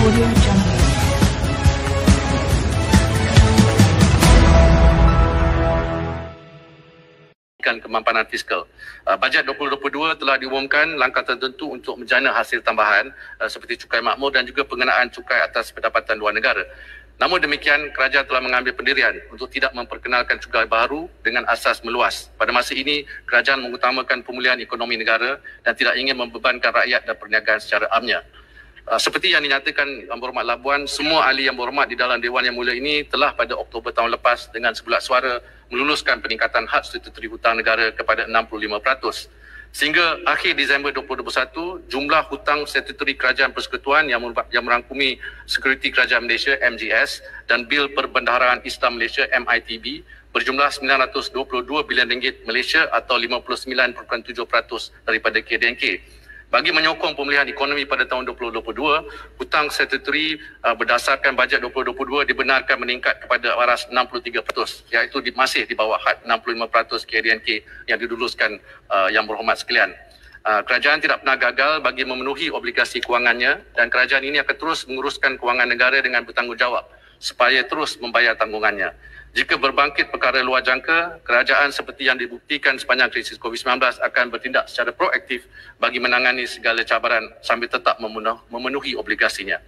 Audio Jungle. Kemampanan fiskal. Bajet 2022 telah diumumkan langkah tertentu untuk menjana hasil tambahan seperti cukai makmur dan juga pengenaan cukai atas pendapatan luar negara. Namun demikian, kerajaan telah mengambil pendirian untuk tidak memperkenalkan cukai baru dengan asas meluas. Pada masa ini, kerajaan mengutamakan pemulihan ekonomi negara dan tidak ingin membebankan rakyat dan perniagaan secara amnya. Seperti yang dinyatakan Yang Berhormat Labuan, semua ahli Yang Berhormat di dalam Dewan Yang Mulia ini telah pada Oktober tahun lepas dengan sebulat suara meluluskan peningkatan had statutari hutang negara kepada 65%. Sehingga akhir Disember 2021, jumlah hutang statutari Kerajaan Persekutuan yang merangkumi Sekuriti Kerajaan Malaysia MGS dan Bil Perbendaharaan Islam Malaysia MITB berjumlah RM922 bilion Malaysia atau 59.7% daripada KDNK. Bagi menyokong pemulihan ekonomi pada tahun 2022, hutang statutari berdasarkan bajet 2022 dibenarkan meningkat kepada aras 63%, iaitu masih di bawah had 65% KDNK yang diluluskan Yang Berhormat sekalian. Kerajaan tidak pernah gagal bagi memenuhi obligasi kewangannya dan kerajaan ini akan terus menguruskan kewangan negara dengan bertanggungjawab supaya terus membayar tanggungannya. Jika berbangkit perkara luar jangka, kerajaan seperti yang dibuktikan sepanjang krisis COVID-19 akan bertindak secara proaktif bagi menangani segala cabaran sambil tetap memenuhi obligasinya.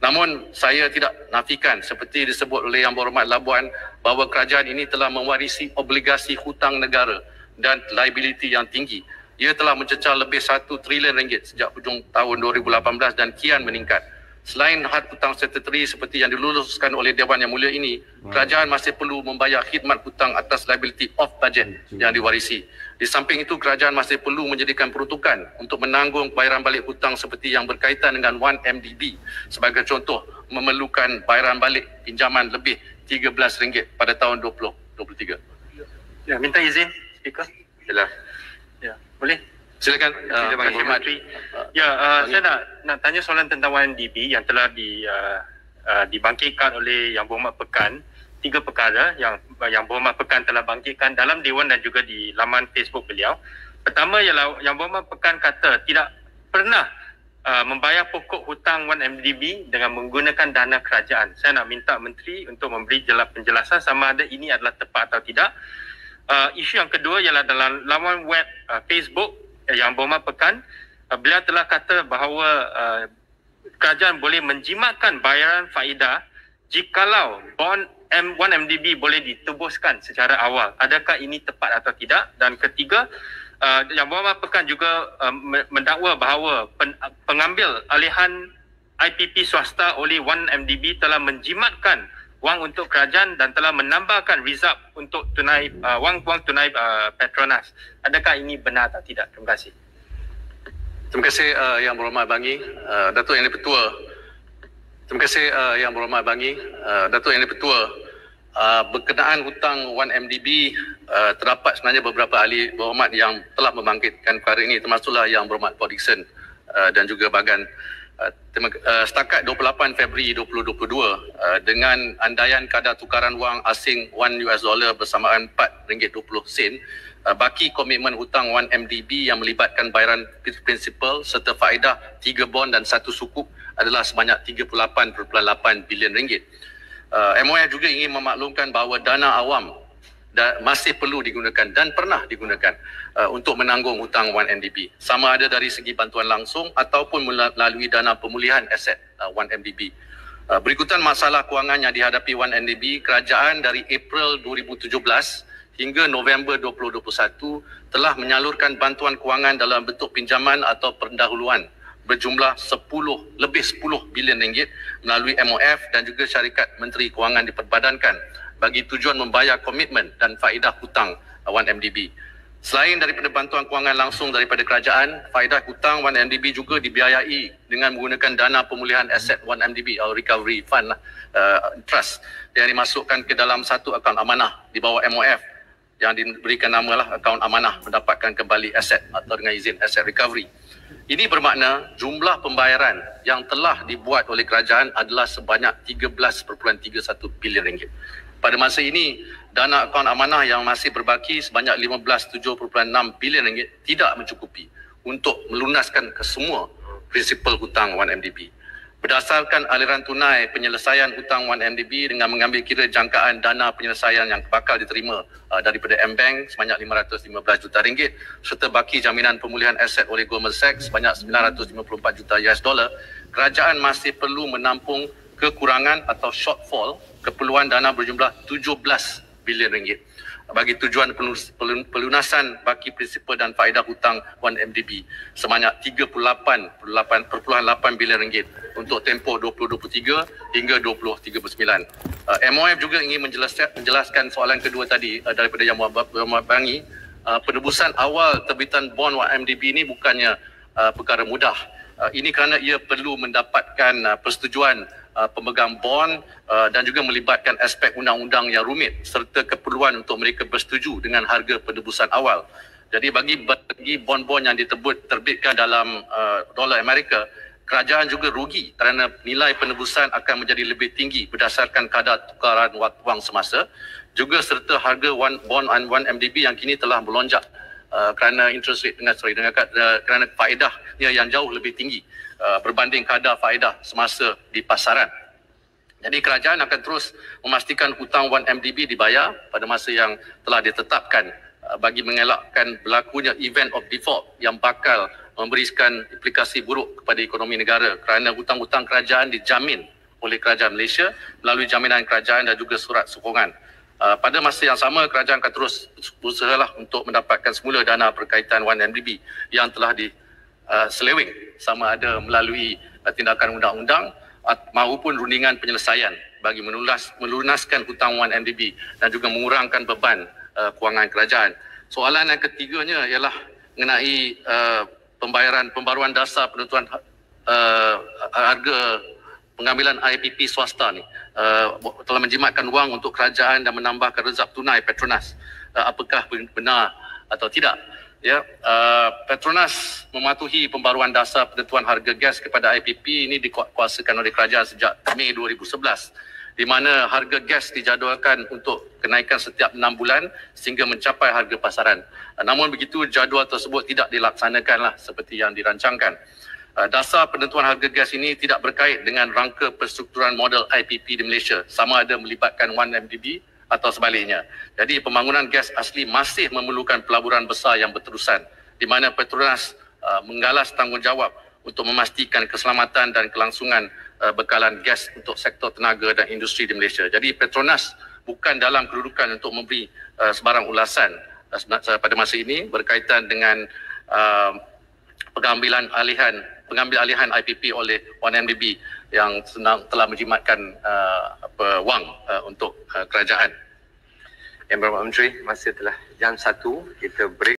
Namun, saya tidak nafikan seperti disebut oleh Yang Berhormat Labuan bahawa kerajaan ini telah mewarisi obligasi hutang negara dan liability yang tinggi. Ia telah mencecah lebih RM1 trilion sejak hujung tahun 2018 dan kian meningkat. Selain had hutang statutari seperti yang diluluskan oleh Dewan Yang Mulia ini, kerajaan masih perlu membayar khidmat hutang atas liability off budget yang diwarisi. Di samping itu, kerajaan masih perlu menjadikan peruntukan untuk menanggung bayaran balik hutang seperti yang berkaitan dengan 1MDB. Sebagai contoh, memerlukan bayaran balik pinjaman lebih RM13 pada tahun 2023. Ya, minta izin, Speaker. Silakan. Ya, boleh? Silakan, Terima kasih. Saya nak tanya soalan tentang 1MDB yang telah dibangkitkan oleh Yang Berhormat Pekan. 3 perkara yang Yang Berhormat Pekan telah bangkitkan dalam Dewan dan juga di laman Facebook beliau. Pertama ialah Yang Berhormat Pekan kata tidak pernah membayar pokok hutang 1MDB dengan menggunakan dana kerajaan. Saya nak minta Menteri untuk memberi penjelasan sama ada ini adalah tepat atau tidak. Isu yang kedua ialah dalam laman web Facebook Yang Berhormat Pekan, beliau telah kata bahawa kerajaan boleh menjimatkan bayaran faedah jikalau bond 1MDB boleh ditebuskan secara awal. Adakah ini tepat atau tidak? Dan ketiga, Yang Berhormat Pekan juga mendakwa bahawa pengambil alihan IPP swasta oleh 1MDB telah menjimatkan wang untuk kerajaan dan telah menambahkan reserve untuk tunai wang tunai Petronas. Adakah ini benar atau tidak? Terima kasih. Terima kasih Yang Berhormat Bangi, Datuk Yang di-Pertua. Terima kasih Yang Berhormat Bangi, Datuk Yang di-Pertua. Berkenaan hutang 1MDB, terdapat sebenarnya beberapa ahli berhormat yang telah membangkitkan perkara ini, termasuklah Yang Berhormat Paul Dickson dan juga Bagan. Setakat 28 Februari 2022 dengan andaian kadar tukaran wang asing $1 bersamaan RM4.20, baki komitmen hutang 1MDB yang melibatkan bayaran prinsipal serta faedah 3 bond dan 1 sukuk adalah sebanyak RM38.8 bilion. MOF juga ingin memaklumkan bahawa dana awam masih perlu digunakan dan pernah digunakan untuk menanggung hutang 1MDB, sama ada dari segi bantuan langsung ataupun melalui dana pemulihan aset 1MDB. Berikutan masalah kewangan yang dihadapi 1MDB, kerajaan dari April 2017 hingga November 2021 telah menyalurkan bantuan kewangan dalam bentuk pinjaman atau pendahuluan berjumlah lebih 10 bilion ringgit melalui MOF dan juga syarikat Menteri Kewangan diperbadankan bagi tujuan membayar komitmen dan faedah hutang 1MDB. Selain daripada bantuan kewangan langsung daripada kerajaan, faedah hutang 1MDB juga dibiayai dengan menggunakan dana pemulihan aset 1MDB atau recovery fund trust yang dimasukkan ke dalam satu akaun amanah di bawah MOF yang diberikan namalah akaun amanah mendapatkan kembali aset atau dengan izin aset recovery. Ini bermakna jumlah pembayaran yang telah dibuat oleh kerajaan adalah sebanyak 13.31 bilion ringgit. Pada masa ini, dana akaun amanah yang masih berbaki sebanyak 15.7.6 bilion ringgit tidak mencukupi untuk melunaskan kesemua prinsipal hutang 1MDB. Berdasarkan aliran tunai penyelesaian hutang 1MDB dengan mengambil kira jangkaan dana penyelesaian yang bakal diterima daripada M-Bank sebanyak 515 juta ringgit serta baki jaminan pemulihan aset oleh Goldman Sachs sebanyak 954 juta US dollar, kerajaan masih perlu menampung kekurangan atau shortfall keperluan dana berjumlah 17 bilion ringgit bagi tujuan pelunasan baki prinsipal dan faedah hutang 1MDB sebanyak 38.8 bilion ringgit untuk tempoh 2023 hingga 2039. MOF juga ingin menjelaskan soalan kedua tadi daripada Yang Berhormat Bangi. Penebusan awal terbitan bond 1MDB ini bukannya perkara mudah. Ini kerana ia perlu mendapatkan persetujuan pemegang bond dan juga melibatkan aspek undang-undang yang rumit serta keperluan untuk mereka bersetuju dengan harga penebusan awal. Jadi bagi bond-bond yang diterbitkan dalam dolar Amerika, kerajaan juga rugi kerana nilai penebusan akan menjadi lebih tinggi berdasarkan kadar tukaran wang semasa, juga serta harga bond 1MDB yang kini telah melonjak kerana interest rate kerana faedahnya yang jauh lebih tinggi berbanding kadar faedah semasa di pasaran. Jadi kerajaan akan terus memastikan hutang 1MDB dibayar pada masa yang telah ditetapkan bagi mengelakkan berlakunya event of default yang bakal memberikan implikasi buruk kepada ekonomi negara kerana hutang-hutang kerajaan dijamin oleh kerajaan Malaysia melalui jaminan kerajaan dan juga surat sokongan. Pada masa yang sama, kerajaan akan terus berusahalah untuk mendapatkan semula dana berkaitan 1MDB yang telah diseleweng sama ada melalui tindakan undang-undang maupun rundingan penyelesaian bagi melunaskan hutang 1MDB dan juga mengurangkan beban kewangan kerajaan. Soalan yang ketiganya ialah mengenai pembaruan dasar penentuan harga pengambilan IPP swasta ni telah menjimatkan wang untuk kerajaan dan menambahkan rezerv tunai Petronas. Apakah benar atau tidak? Ya, Petronas mematuhi pembaruan dasar penentuan harga gas kepada IPP ini dikuasakan oleh kerajaan sejak Mei 2011, di mana harga gas dijadualkan untuk kenaikan setiap 6 bulan sehingga mencapai harga pasaran. Namun begitu, jadual tersebut tidak dilaksanakanlah seperti yang dirancangkan. Dasar penentuan harga gas ini tidak berkait dengan rangka perstrukturan model IPP di Malaysia, sama ada melibatkan 1MDB atau sebaliknya. Jadi pembangunan gas asli masih memerlukan pelaburan besar yang berterusan, di mana Petronas menggalas tanggungjawab untuk memastikan keselamatan dan kelangsungan bekalan gas untuk sektor tenaga dan industri di Malaysia. Jadi Petronas bukan dalam kedudukan untuk memberi sebarang ulasan pada masa ini berkaitan dengan pengambil alihan IPP oleh 1MDB yang telah menjimatkan wang untuk kerajaan. Yang Berhormat Menteri, masa telah jam 1, kita break.